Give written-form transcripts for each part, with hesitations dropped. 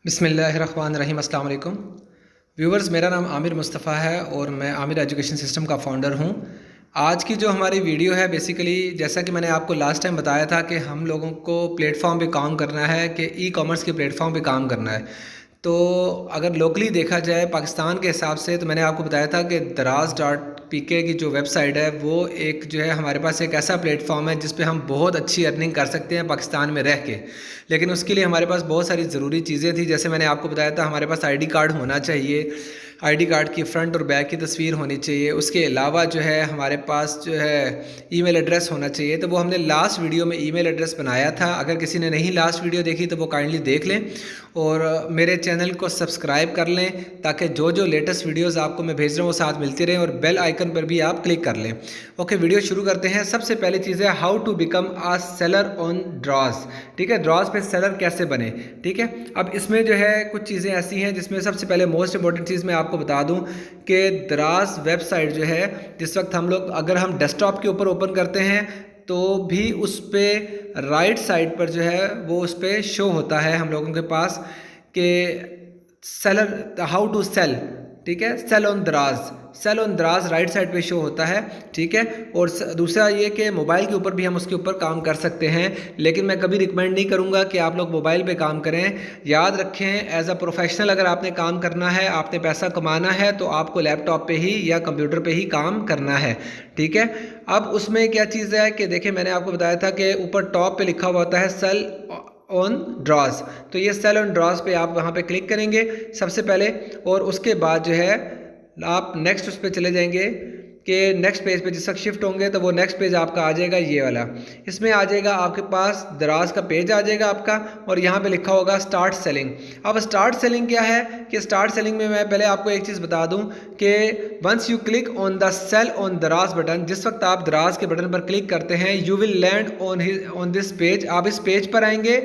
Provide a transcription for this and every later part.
बिस्मिल्लाहिर्रहमानिर्रहीम अस्सलाम वालेकुम व्यूवर्स, मेरा नाम आमिर मुस्तफ़ा है और मैं आमिर एजुकेशन सिस्टम का फ़ाउंडर हूँ। आज की जो हमारी वीडियो है बेसिकली जैसा कि मैंने आपको लास्ट टाइम बताया था कि हम लोगों को प्लेटफॉर्म पे काम करना है कि ई कॉमर्स के प्लेटफॉर्म पे काम करना है। तो अगर लोकली देखा जाए पाकिस्तान के हिसाब से तो मैंने आपको बताया था कि दराज.pk की जो वेबसाइट है वो एक जो है हमारे पास एक ऐसा प्लेटफॉर्म है जिस पे हम बहुत अच्छी अर्निंग कर सकते हैं पाकिस्तान में रह के। लेकिन उसके लिए हमारे पास बहुत सारी ज़रूरी चीज़ें थी। जैसे मैंने आपको बताया था हमारे पास आईडी कार्ड होना चाहिए, आईडी कार्ड की फ़्रंट और बैक की तस्वीर होनी चाहिए। उसके अलावा जो है हमारे पास जो है ईमेल एड्रेस होना चाहिए। तो वो हमने लास्ट वीडियो में ईमेल एड्रेस बनाया था। अगर किसी ने नहीं लास्ट वीडियो देखी तो वो काइंडली देख लें और मेरे चैनल को सब्सक्राइब कर लें ताकि जो जो लेटेस्ट वीडियोस आपको मैं भेज रहा हूँ वो साथ मिलती रहें, और बेल आइकन पर भी आप क्लिक कर लें। ओके, वीडियो शुरू करते हैं। सबसे पहली चीज़ है how to become a seller on Daraz. ठीक है, ड्रॉज पे सेलर कैसे बने। ठीक है, अब इसमें जो है कुछ चीज़ें ऐसी हैं जिसमें सबसे पहले मोस्ट इंपॉर्टेंट चीज़ मैं आपको बता दूं कि दराज वेबसाइट जो है जिस वक्त हम लोग अगर हम डेस्कटॉप के ऊपर ओपन करते हैं तो भी उस पर राइट साइड पर जो है वो उस पर शो होता है हम लोगों के पास कि सेलर हाउ टू सेल। ठीक है, sell on Daraz, sell on Daraz right side पे शो होता है। ठीक है, और दूसरा ये कि मोबाइल के ऊपर भी हम उसके ऊपर काम कर सकते हैं, लेकिन मैं कभी रिकमेंड नहीं करूँगा कि आप लोग मोबाइल पे काम करें। याद रखें, एज अ प्रोफेशनल अगर आपने काम करना है, आपने पैसा कमाना है तो आपको लैपटॉप पे ही या कंप्यूटर पे ही काम करना है। ठीक है, अब उसमें क्या चीज़ है कि देखिए मैंने आपको बताया था कि ऊपर टॉप पे लिखा हुआ होता है सेल ऑन ड्रॉज। तो ये सेल ऑन ड्रॉज पे आप वहाँ पे क्लिक करेंगे सबसे पहले, और उसके बाद जो है आप नेक्स्ट उस पर चले जाएंगे कि नेक्स्ट पेज पे जिस वक्त शिफ्ट होंगे तो वो नेक्स्ट पेज आपका आ जाएगा ये वाला। इसमें आ जाएगा आपके पास दराज का पेज आ जाएगा आपका, और यहाँ पे लिखा होगा स्टार्ट सेलिंग। अब स्टार्ट सेलिंग क्या है कि स्टार्ट सेलिंग में मैं पहले आपको एक चीज़ बता दूं कि once you click on the sell on Daraz button, जिस वक्त आप दराज के बटन पर क्लिक करते हैं you will land on this page. आप इस पेज पर आएंगे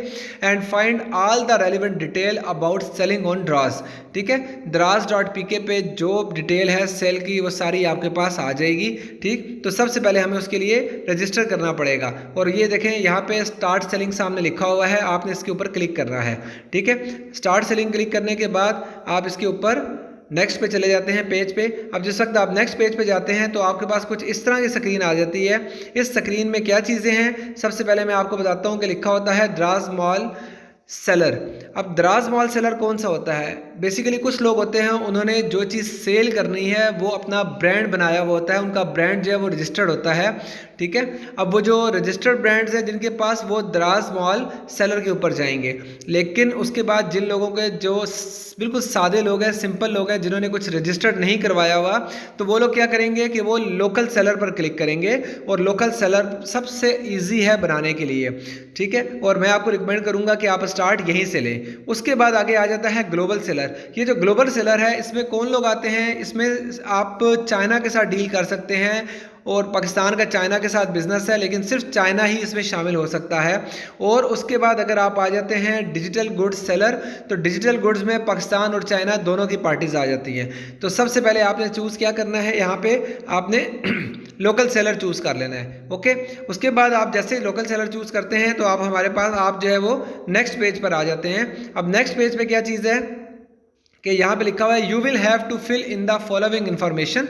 and find all the relevant detail about selling on दराज। ठीक है, दराज.pk पे जो डिटेल है सेल की वो सारी आपके पास आ जाएगी। ठीक, तो सबसे पहले हमें उसके लिए रजिस्टर करना पड़ेगा, और ये देखें यहाँ पे स्टार्ट सेलिंग सामने लिखा हुआ है, आपने इसके ऊपर क्लिक करना है। ठीक है, स्टार्ट सेलिंग क्लिक करने के बाद आप इसके ऊपर नेक्स्ट पे चले जाते हैं पेज पे। अब जिस वक्त आप नेक्स्ट पेज पे जाते हैं तो आपके पास कुछ इस तरह की स्क्रीन आ जाती है। इस स्क्रीन में क्या चीज़ें हैं, सबसे पहले मैं आपको बताता हूँ कि लिखा होता है दराज मॉल सेलर। अब दराज मॉल सेलर कौन सा होता है, बेसिकली कुछ लोग होते हैं उन्होंने जो चीज़ सेल करनी है वो अपना ब्रांड बनाया हुआ होता है, उनका ब्रांड जो है वो रजिस्टर्ड होता है। ठीक है, अब वो जो रजिस्टर्ड ब्रांड्स हैं जिनके पास वो दराज मॉल सेलर के ऊपर जाएंगे। लेकिन उसके बाद जिन लोगों के जो बिल्कुल सादे लोग हैं, सिंपल लोग हैं, जिन्होंने कुछ रजिस्टर्ड नहीं करवाया हुआ, तो वो लोग क्या करेंगे कि वो लोकल सेलर पर क्लिक करेंगे, और लोकल सेलर सबसे ईजी है बनाने के लिए। ठीक है, और मैं आपको रिकमेंड करूंगा कि आप स्टार्ट यहीं से लें। उसके बाद आगे आ जाता है ग्लोबल सेलर। ये जो ग्लोबल सेलर है इसमें कौन लोग आते हैं, इसमें आप चाइना के साथ डील कर सकते हैं, और पाकिस्तान का चाइना के साथ बिजनेस है लेकिन सिर्फ चाइना ही इसमें शामिल हो सकता है। और उसके बाद अगर आप आ जाते हैं डिजिटल गुड्स सेलर, तो डिजिटल गुड्स में पाकिस्तान और चाइना दोनों की पार्टीज आ जाती हैं। तो सबसे पहले आपने चूज़ क्या करना है, यहाँ पे आपने लोकल सेलर चूज़ कर लेना है। ओके, उसके बाद आप जैसे लोकल सेलर चूज़ करते हैं तो आप हमारे पास आप जो है वो नेक्स्ट पेज पर आ जाते हैं। अब नेक्स्ट पेज पे क्या चीज़ है कि यहाँ पे लिखा हुआ है you will have to fill in the following information.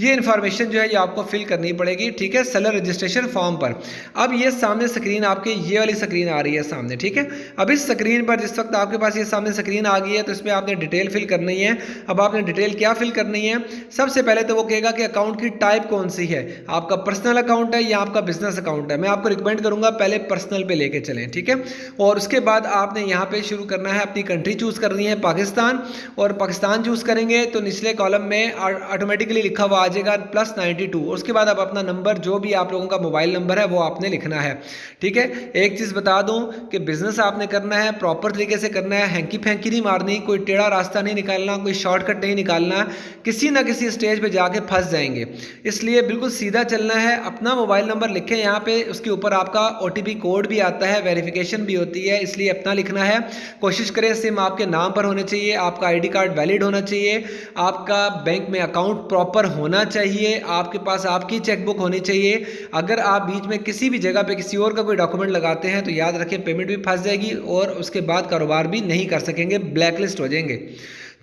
ये इन्फॉर्मेशन जो है ये आपको फिल करनी पड़ेगी। ठीक है, सेलर रजिस्ट्रेशन फॉर्म पर। अब ये सामने स्क्रीन आपके ये वाली स्क्रीन आ रही है सामने। ठीक है, अब इस स्क्रीन पर जिस वक्त आपके पास ये सामने स्क्रीन आ गई है तो इसमें आपने डिटेल फिल करनी है। अब आपने डिटेल क्या फिल करनी है, सबसे पहले तो वो कहेगा कि अकाउंट की टाइप कौन सी है, आपका पर्सनल अकाउंट है या आपका बिजनेस अकाउंट है। मैं आपको रिकमेंड करूंगा पहले पर्सनल पे लेके चलें। ठीक है, और उसके बाद आपने यहाँ पे शुरू करना है, अपनी कंट्री चूज करनी है पाकिस्तान, और पाकिस्तान चूज करेंगे तो निचले कॉलम में ऑटोमेटिकली लिखा हुआ आ जाएगा +92। उसके बाद आप अपना नंबर जो भी आप लोगों का मोबाइल नंबर है वो आपने लिखना है। ठीक है, एक चीज़ बता दूं कि बिजनेस आपने करना है प्रॉपर तरीके से करना है, हैंकी फैंकी नहीं मारनी, कोई टेढ़ा रास्ता नहीं निकालना, कोई शॉर्टकट नहीं निकालना, किसी ना किसी स्टेज पे जाके फंस जाएंगे। इसलिए बिल्कुल सीधा चलना है। अपना मोबाइल नंबर लिखें यहाँ पे, उसके ऊपर आपका OTP कोड भी आता है, वेरिफिकेशन भी होती है, इसलिए अपना लिखना है। कोशिश करें सिम आपके नाम पर होने चाहिए, आपका ID कार्ड वैलिड होना चाहिए, आपका बैंक में अकाउंट प्रॉपर होना होना चाहिए, आपके पास आपकी चेकबुक होनी चाहिए। अगर आप बीच में किसी भी जगह पे किसी और का कोई डॉक्यूमेंट लगाते हैं तो याद रखें पेमेंट भी फंस जाएगी और उसके बाद कारोबार भी नहीं कर सकेंगे, ब्लैकलिस्ट हो जाएंगे।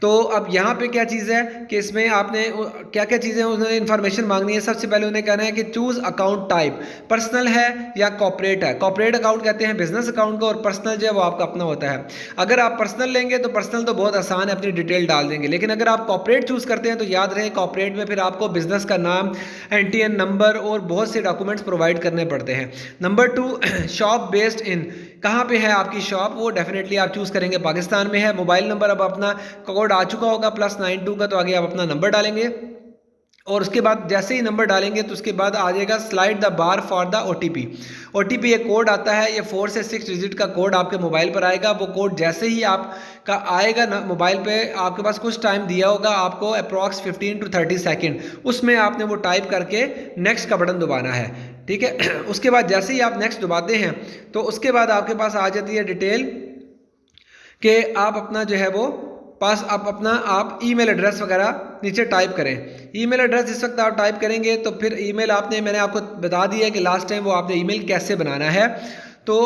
तो अब यहाँ पे क्या चीज़ है कि इसमें आपने क्या क्या चीज़ें उन्होंने इन्फॉर्मेशन मांगनी है। सबसे पहले उन्हें कहना है कि चूज़ अकाउंट टाइप, पर्सनल है या कॉर्पोरेट है। कॉर्पोरेट अकाउंट कहते हैं बिजनेस अकाउंट को, और पर्सनल जो है वो आपका अपना होता है। अगर आप पर्सनल लेंगे तो पर्सनल तो बहुत आसान है, अपनी डिटेल डाल देंगे, लेकिन अगर आप कॉर्पोरेट चूज़ करते हैं तो याद रहे कॉर्पोरेट में फिर आपको बिजनेस का नाम, NTN नंबर और बहुत से डॉक्यूमेंट्स प्रोवाइड करने पड़ते हैं। नंबर 2, शॉप बेस्ड इन, कहाँ पे है आपकी शॉप, वो डेफिनेटली आप चूज़ करेंगे पाकिस्तान में है। मोबाइल नंबर अब अपना कोड आ चुका होगा +92 का, तो आगे आप अपना नंबर डालेंगे और उसके बाद जैसे ही नंबर डालेंगे तो उसके बाद आ जाएगा slide the bar for the OTP। OTP एक कोड आता है, ये 4 से 6 डिजिट का कोड आपके मोबाइल पर आएगा। वो कोड जैसे ही आपका आएगा ना मोबाइल पे, आपके पास कुछ टाइम दिया होगा आपको, अप्रॉक्स 15 to 30 सेकेंड, उसमें आपने वो टाइप करके नेक्स्ट का बटन दबाना है, ठीक है। उसके बाद जैसे ही आप नेक्स्ट दबाते हैं तो उसके बाद आपके पास आ जाती है डिटेल कि आप अपना जो है वो आप ईमेल एड्रेस वगैरह नीचे टाइप करें। ईमेल एड्रेस जिस वक्त आप टाइप करेंगे तो फिर ईमेल मैंने आपको बता दिया कि लास्ट टाइम वो आपने ईमेल कैसे बनाना है। तो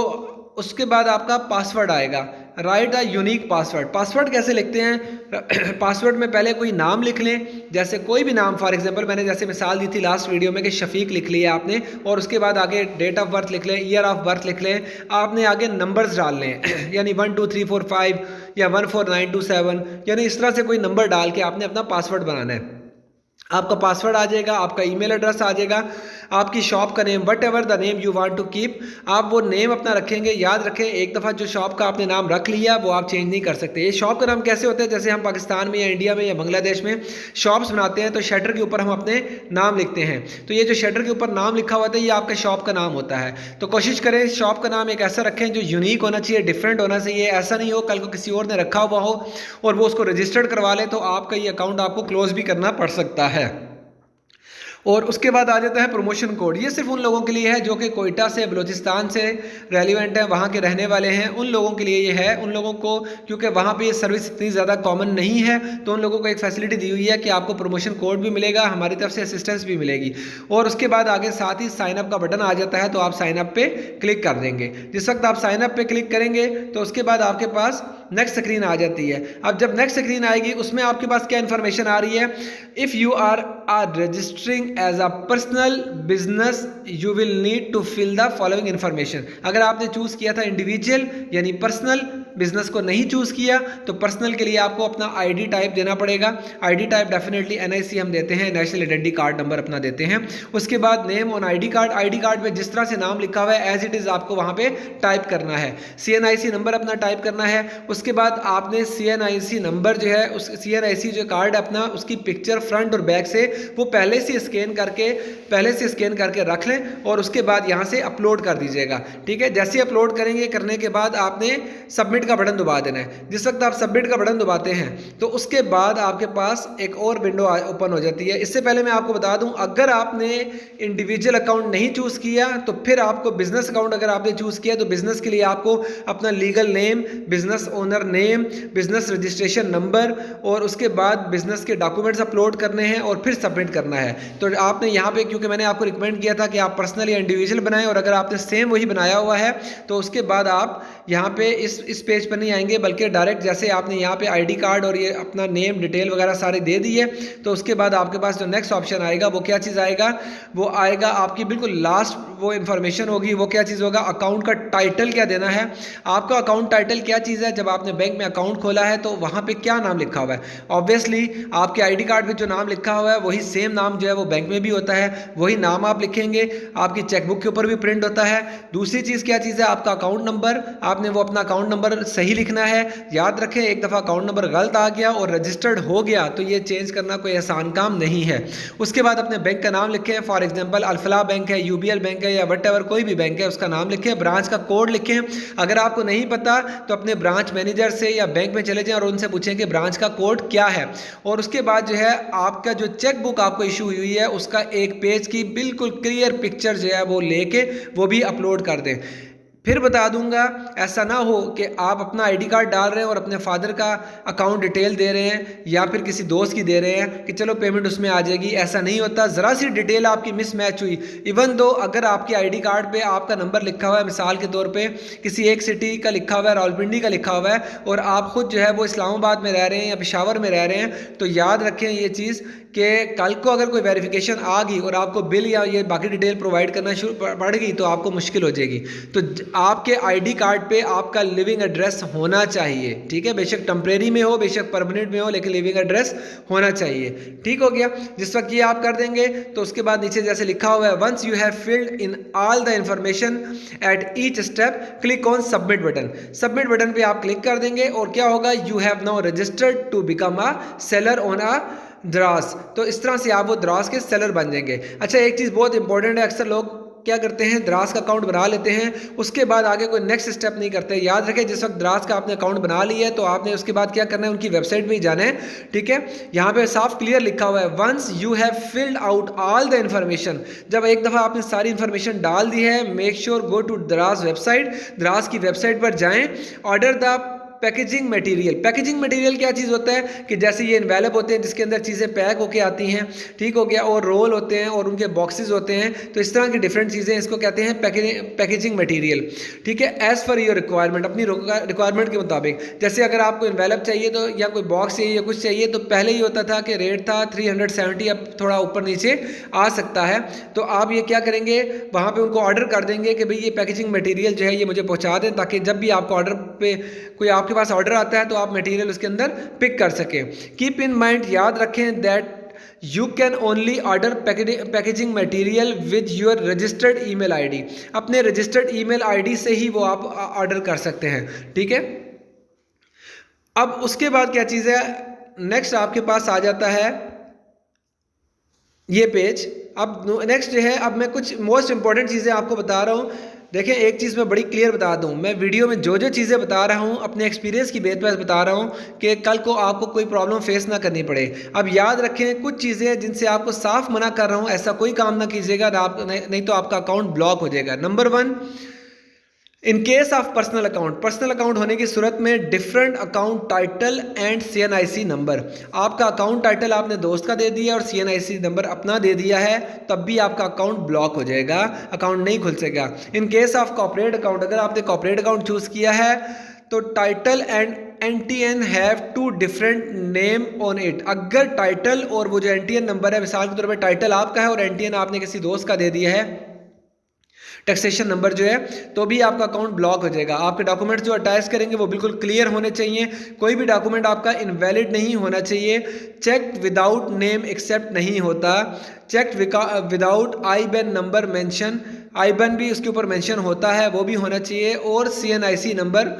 उसके बाद आपका पासवर्ड आएगा, right a unique password. Password कैसे लिखते हैं? पासवर्ड में पहले कोई नाम लिख लें, जैसे कोई भी नाम, फॉर एग्जांपल मैंने जैसे मिसाल दी थी लास्ट वीडियो में कि शफीक लिख लिया आपने, और उसके बाद आगे डेट ऑफ बर्थ लिख लें, ईयर ऑफ बर्थ लिख लें। आपने आगे नंबर्स डाल लें यानी 1 2 3 4 5 या 14927, यानी इस तरह से कोई नंबर डाल के आपने अपना पासवर्ड बनाना है। आपका पासवर्ड आ जाएगा, आपका ईमेल एड्रेस आ जाएगा, आपकी शॉप का name, whatever the name you want to keep, आप वो नेम अपना रखेंगे। याद रखें एक दफ़ा जो शॉप का आपने नाम रख लिया वो आप चेंज नहीं कर सकते। ये शॉप का नाम कैसे होता है, जैसे हम पाकिस्तान में या इंडिया में या बांग्लादेश में शॉप्स बनाते हैं तो शटर के ऊपर हम अपने नाम लिखते हैं, तो ये जो शटर के ऊपर नाम लिखा हुआ था ये आपका शॉप का नाम होता है। तो कोशिश करें शॉप का नाम एक ऐसा रखें जो यूनिक होना चाहिए, डिफरेंट होना चाहिए। ऐसा नहीं हो कल को किसी और ने रखा हुआ हो और वो उसको रजिस्टर्ड करवा ले तो आपका ये अकाउंट आपको क्लोज भी करना पड़ सकता है। और उसके बाद आ जाता है प्रमोशन कोड। ये सिर्फ उन लोगों के लिए है जो कि कोयटा से, बलूचिस्तान से रेलिवेंट है, वहाँ के रहने वाले हैं, उन लोगों के लिए ये है। उन लोगों को क्योंकि वहाँ पे ये सर्विस इतनी ज़्यादा कॉमन नहीं है तो उन लोगों को एक फैसिलिटी दी हुई है कि आपको प्रमोशन कोड भी मिलेगा, हमारी तरफ से असिस्टेंस भी मिलेगी। और उसके बाद आगे साथ ही साइनअप का बटन आ जाता है, तो आप साइनअप पे क्लिक कर देंगे। जिस वक्त आप साइनअप पे क्लिक करेंगे तो उसके बाद आपके पास नेक्स्ट स्क्रीन आ जाती है। अब जब नेक्स्ट स्क्रीन आएगी उसमें आपके पास क्या इन्फॉर्मेशन आ रही है, if you are registering as a personal business you will need to fill the following information. अगर आपने चूज़ किया था इंडिविजुअल यानी पर्सनल, बिजनेस को नहीं चूज़ किया तो पर्सनल के लिए आपको अपना ID टाइप देना पड़ेगा। ID टाइप डेफिनेटली NIC हम देते हैं, नेशनल आइडेंटिटी कार्ड नंबर अपना देते हैं। उसके बाद नेम ऑन ID कार्ड में जिस तरह से नाम लिखा हुआ है एज इट इज़ आपको वहाँ पे टाइप करना है। CNIC नंबर अपना टाइप करना है। उसके बाद आपने CNIC नंबर जो है उस CNIC जो कार्ड अपना उसकी पिक्चर फ्रंट और बैक से वो पहले से स्कैन करके रख लें और उसके बाद यहाँ से अपलोड कर दीजिएगा, ठीक है। जैसे अपलोड करेंगे, करने के बाद आपने सबमिट का बटन दबा देना है। जिस वक्त आप सबमिट का बटन दबाते हैं तो उसके बाद आपके पास एक और विंडो ओपन हो जाती है। इससे पहले मैं आपको बता दूं, अगर आपने इंडिविजुअल अकाउंट नहीं चूज़ किया तो फिर आपको बिजनेस अकाउंट अगर आपने चूज़ किया तो बिजनेस के लिए आपको अपना legal name, business owner name, business registration number और उसके बाद बिजनेस के डॉक्यूमेंट्स अपलोड करने हैं और फिर सबमिट करना है। तो आपने यहाँ पे, क्योंकि मैंने आपको रिकमेंड किया था कि आप पर्सनल या इंडिविजुअल बनाएं, और अगर आपने सेम वही बनाया हुआ है तो उसके बाद आप यहाँ पे इस पेज पर नहीं आएंगे, बल्कि डायरेक्ट जैसे आपने यहाँ पे ID कार्ड और ये अपना नेम डिटेल वगैरह सारे दे दिए तो उसके बाद आपके पास जो नेक्स्ट ऑप्शन आएगा वो क्या चीज़ आएगा, वो आएगा आपकी बिल्कुल लास्ट वो इन्फॉर्मेशन होगी। वो क्या चीज़ होगा, अकाउंट का टाइटल क्या देना है। आपका अकाउंट टाइटल क्या चीज़ है, जब आपने बैंक में अकाउंट खोला है तो वहाँ पे क्या नाम लिखा हुआ है। ऑब्वियसली आपके ID कार्ड में जो नाम लिखा हुआ है वही सेम नाम जो है वो बैंक में भी होता है, वही नाम आप लिखेंगे, आपकी चेकबुक के ऊपर भी प्रिंट होता है। दूसरी चीज़ क्या चीज़ है, आपका अकाउंट नंबर, आपने वो अपना अकाउंट नंबर सही लिखना है। याद रखें एक दफ़ा अकाउंट नंबर गलत आ गया और रजिस्टर्ड हो गया तो ये चेंज करना कोई आसान काम नहीं है। उसके बाद अपने बैंक का नाम लिखें, फॉर एग्जांपल अल्फला बैंक है, UBL बैंक है या वट एवर कोई भी बैंक है उसका नाम लिखें। ब्रांच का कोड लिखें। अगर आपको नहीं पता तो अपने ब्रांच मैनेजर से या बैंक में चले जाएं और उनसे पूछें कि ब्रांच का कोड क्या है। और उसके बाद जो है आपका जो चेक बुक आपको इशू हुई है उसका एक पेज की बिल्कुल क्लियर पिक्चर जो है वो लेके वो भी अपलोड कर दें। फिर बता दूंगा, ऐसा ना हो कि आप अपना आईडी कार्ड डाल रहे हैं और अपने फादर का अकाउंट डिटेल दे रहे हैं या फिर किसी दोस्त की दे रहे हैं कि चलो पेमेंट उसमें आ जाएगी। ऐसा नहीं होता, ज़रा सी डिटेल आपकी मिसमैच हुई, इवन दो अगर आपके आईडी कार्ड पे आपका नंबर लिखा हुआ है, मिसाल के तौर पे किसी एक सिटी का लिखा हुआ है, रावलपिंडी का लिखा हुआ है, और आप खुद जो है वो इस्लामाबाद में रह रहे हैं या पेशावर में रह रहे हैं, तो याद रखें ये चीज़ कि कल को अगर कोई वेरिफिकेशन आ गई और आपको बिल या ये बाकी डिटेल प्रोवाइड करना शुरू पड़ गई तो आपको मुश्किल हो जाएगी। तो आपके आईडी कार्ड पे आपका लिविंग एड्रेस होना चाहिए, ठीक है, बेशक टेम्परेरी में हो बेशक परमानेंट में हो, लेकिन लिविंग एड्रेस होना चाहिए। ठीक हो गया। जिस वक्त ये आप कर देंगे तो उसके बाद नीचे जैसे लिखा हुआ है, once you have filled in all the information at each step click on submit button. Submit button पे आप क्लिक कर देंगे और क्या होगा, you have now registered to become a seller on Daraz. तो इस तरह से आप वो द्रास के सेलर बन जाएंगे। अच्छा, एक चीज़ बहुत इंपॉर्टेंट है, अक्सर लोग क्या करते हैं, द्रास का अकाउंट बना लेते हैं, उसके बाद आगे कोई नेक्स्ट स्टेप नहीं करते। याद रखें, जिस वक्त द्रास का आपने अकाउंट बना लिया है तो आपने उसके बाद क्या करना है, उनकी वेबसाइट पे ही जाना है। ठीक है, यहाँ पे साफ क्लियर लिखा हुआ है, once you have filled out all the information. जब एक दफ़ा आपने सारी इन्फॉर्मेशन डाल दी है, make sure go to Daraz website, Daraz की वेबसाइट पर जाएँ, order the packaging material. Packaging material क्या चीज़ होता है कि जैसे ये एनवेलप होते हैं जिसके अंदर चीज़ें पैक होके आती हैं, ठीक हो गया, और रोल होते हैं और उनके बॉक्सेस होते हैं, तो इस तरह की डिफरेंट चीज़ें, इसको कहते हैं पैकेजिंग मटेरियल। ठीक है, एज़ पर योर रिक्वायरमेंट, अपनी रिक्वायरमेंट के मुताबिक। जैसे अगर आपको एनवेलप चाहिए तो या कोई बॉक्स चाहिए या कुछ चाहिए, तो पहले ही होता था कि रेट था 370, अब थोड़ा ऊपर नीचे आ सकता है। तो आप ये क्या करेंगे, वहाँ पर उनको ऑर्डर कर देंगे कि भाई ये पैकेजिंग मटीरियल जो है ये मुझे पहुँचा दें, ताकि जब भी आपको ऑर्डर पे कोई आपके पास ऑर्डर आता है तो आप मटेरियल उसके अंदर पिक कर सकें। कीप इन माइंड, याद रखें that you can only order packaging material with your registered email ID. अपने रजिस्टर्ड ईमेल आईडी से ही वो आप ऑर्डर कर सकते हैं। ठीक है, अब उसके बाद क्या चीज़ है, नेक्स्ट आपके पास आ जाता है ये पेज। अब नेक्स्ट जो है, अब मैं कुछ मोस्ट इंपॉर्टेंट चीज़ें आपको बता रहा हूँ। देखें, एक चीज़ मैं बड़ी क्लियर बता दूं, मैं वीडियो में जो जो चीज़ें बता रहा हूं अपने एक्सपीरियंस की बेस पर बता रहा हूं कि कल को आपको कोई प्रॉब्लम फेस ना करनी पड़े। अब याद रखें, कुछ चीज़ें जिनसे आपको साफ मना कर रहा हूं, ऐसा कोई काम ना कीजिएगा, नहीं तो आपका अकाउंट ब्लॉक हो जाएगा। Number 1, in case of personal account होने की सूरत में different account title and CNIC number. आपका अकाउंट टाइटल आपने दोस्त का दे दिया और CNIC नंबर अपना दे दिया है, तब भी आपका अकाउंट ब्लॉक हो जाएगा, अकाउंट नहीं खुल सकेगा। In case of corporate account, अगर आपने कॉर्पोरेट अकाउंट चूज़ किया है तो title and NTN have 2 different name on it. अगर टाइटल और वो जो NTN नंबर है, मिसाल के तौर पर टाइटल आपका है और NTN आपने किसी दोस्त का दे दिया है, टैक्सेशन नंबर जो है, तो भी आपका अकाउंट ब्लॉक हो जाएगा। आपके डॉक्यूमेंट जो अटैच करेंगे वो बिल्कुल क्लियर होने चाहिए, कोई भी डॉक्यूमेंट आपका इनवैलिड नहीं होना चाहिए। चेक विदाउट नेम एक्सेप्ट नहीं होता। Check without IBAN number mention, IBAN भी उसके ऊपर मेंशन होता है, वो भी होना चाहिए। और CNIC नंबर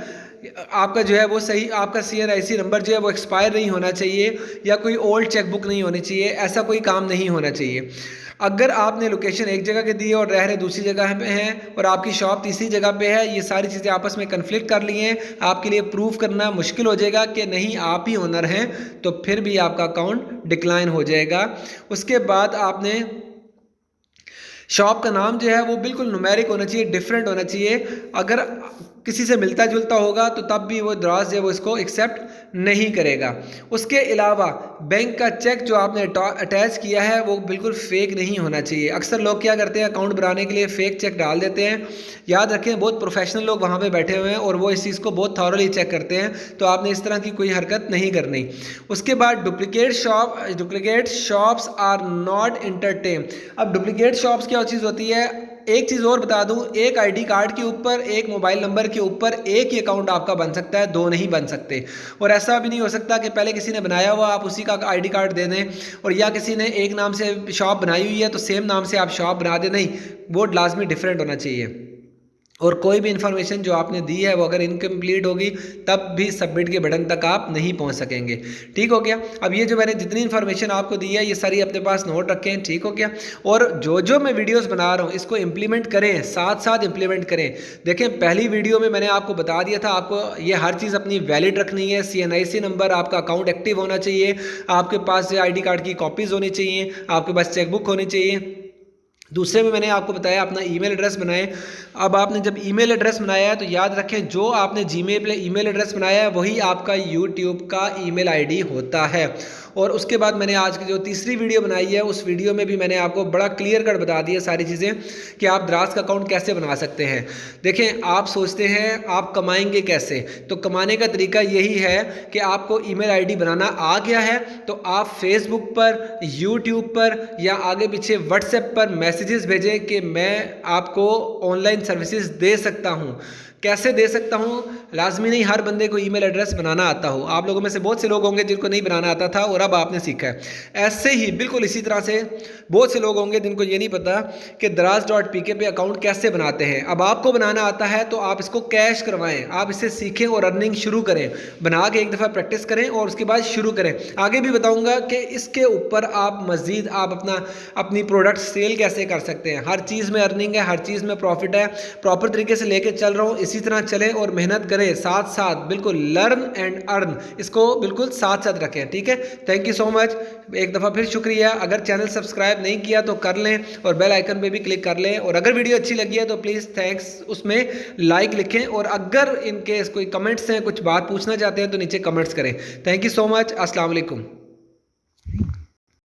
आपका जो है वो सही, आपका CNIC नंबर जो है वो एक्सपायर नहीं होना चाहिए या कोई ओल्ड चेकबुक नहीं होनी चाहिए, ऐसा कोई काम नहीं होना चाहिए। अगर आपने लोकेशन एक जगह के दी है और रह रहे दूसरी जगह पे हैं और आपकी शॉप तीसरी जगह पे है, ये सारी चीज़ें आपस में कन्फ्लिक्ट कर ली हैं, आपके लिए प्रूफ करना मुश्किल हो जाएगा कि नहीं आप ही ओनर हैं, तो फिर भी आपका अकाउंट डिक्लाइन हो जाएगा। उसके बाद आपने शॉप का नाम जो है वो बिल्कुल न्यूमेरिक होना चाहिए, डिफरेंट होना चाहिए। अगर किसी से मिलता जुलता होगा तो तब भी वो द्रास जो है वो इसको एक्सेप्ट नहीं करेगा। उसके अलावा बैंक का चेक जो आपने अटैच किया है वो बिल्कुल फेक नहीं होना चाहिए। अक्सर लोग क्या करते हैं, अकाउंट बनाने के लिए फेक चेक डाल देते हैं। याद रखें, बहुत प्रोफेशनल लोग वहाँ पे बैठे हुए हैं और वो इस चीज़ को बहुत थॉरली चेक करते हैं, तो आपने इस तरह की कोई हरकत नहीं करनी। उसके बाद duplicate shops are not entertain. अब डुप्लीकेट शॉप्स क्या चीज़ होती है, एक चीज़ और बता दूं, एक आईडी कार्ड के ऊपर, एक मोबाइल नंबर के ऊपर एक ही अकाउंट आपका बन सकता है, दो नहीं बन सकते। और ऐसा भी नहीं हो सकता कि पहले किसी ने बनाया हुआ आप उसी का आईडी कार्ड दे दें, और या किसी ने एक नाम से शॉप बनाई हुई है तो सेम नाम से आप शॉप बना दें। नहीं, वो लाजमी डिफरेंट होना चाहिए। और कोई भी इंफॉर्मेशन जो आपने दी है वो अगर इनकम्प्लीट होगी तब भी सबमिट के बटन तक आप नहीं पहुंच सकेंगे। ठीक हो गया। अब ये जो मैंने जितनी इन्फॉर्मेशन आपको दी है ये सारी अपने पास नोट रखें। ठीक हो गया। और जो जो मैं वीडियोस बना रहा हूँ इसको इम्प्लीमेंट करें, साथ साथ इम्प्लीमेंट करें। देखें, पहली वीडियो में मैंने आपको बता दिया था आपको ये हर चीज़ अपनी वैलिड रखनी है। CNIC नंबर, आपका अकाउंट एक्टिव होना चाहिए, आपके पास ID कार्ड की कॉपीज़ होनी चाहिए, आपके पास चेकबुक होनी चाहिए, दूसरे में मैंने आपको बताया अपना ईमेल एड्रेस बनाएं। अब आपने जब ईमेल एड्रेस बनाया है तो याद रखें जो आपने जीमेल पे ईमेल एड्रेस बनाया है वही आपका यूट्यूब का ईमेल आईडी होता है। और उसके बाद मैंने आज की जो तीसरी वीडियो बनाई है उस वीडियो में भी मैंने आपको बड़ा क्लियर कट बता दिया सारी चीज़ें कि आप दराज का अकाउंट कैसे बना सकते हैं। देखें, आप सोचते हैं आप कमाएंगे कैसे, तो कमाने का तरीका यही है कि आपको ईमेल आईडी बनाना आ गया है तो आप फेसबुक पर, यूट्यूब पर या आगे पीछे व्हाट्सएप पर मैसेजेस भेजें कि मैं आपको ऑनलाइन सर्विसेज दे सकता हूँ। कैसे दे सकता हूँ, लाजमी नहीं हर बंदे को ईमेल एड्रेस बनाना आता हो। आप लोगों में से बहुत से लोग होंगे जिनको नहीं बनाना आता था और अब आपने सीखा है। ऐसे ही बिल्कुल इसी तरह से बहुत से लोग होंगे जिनको ये नहीं पता कि दराज.pk पे अकाउंट कैसे बनाते हैं। अब आपको बनाना आता है तो आप इसको कैश करवाएं, आप इसे सीखें और अर्निंग शुरू करें। बना के एक दफ़ा प्रैक्टिस करें और उसके बाद शुरू करें। आगे भी बताऊँगा कि इसके ऊपर आप मज़ीद आप अपनी प्रोडक्ट सेल कैसे कर सकते हैं। हर चीज़ में अर्निंग है, हर चीज़ में प्रॉफिट है। प्रॉपर तरीके से लेके चल रहा हूँ, इसी तरह चलें और मेहनत करें साथ साथ। बिल्कुल लर्न एंड अर्न, इसको बिल्कुल साथ साथ रखें। ठीक है, थैंक यू सो मच। एक दफ़ा फिर शुक्रिया। अगर चैनल सब्सक्राइब नहीं किया तो कर लें और बेल आइकन पे भी क्लिक कर लें। और अगर वीडियो अच्छी लगी है तो प्लीज़ थैंक्स उसमें लाइक लिखें। और अगर इनकेस कोई कमेंट्स हैं, कुछ बात पूछना चाहते हैं तो नीचे कमेंट्स करें। Thank you so much. अस्सलाम वालेकुम।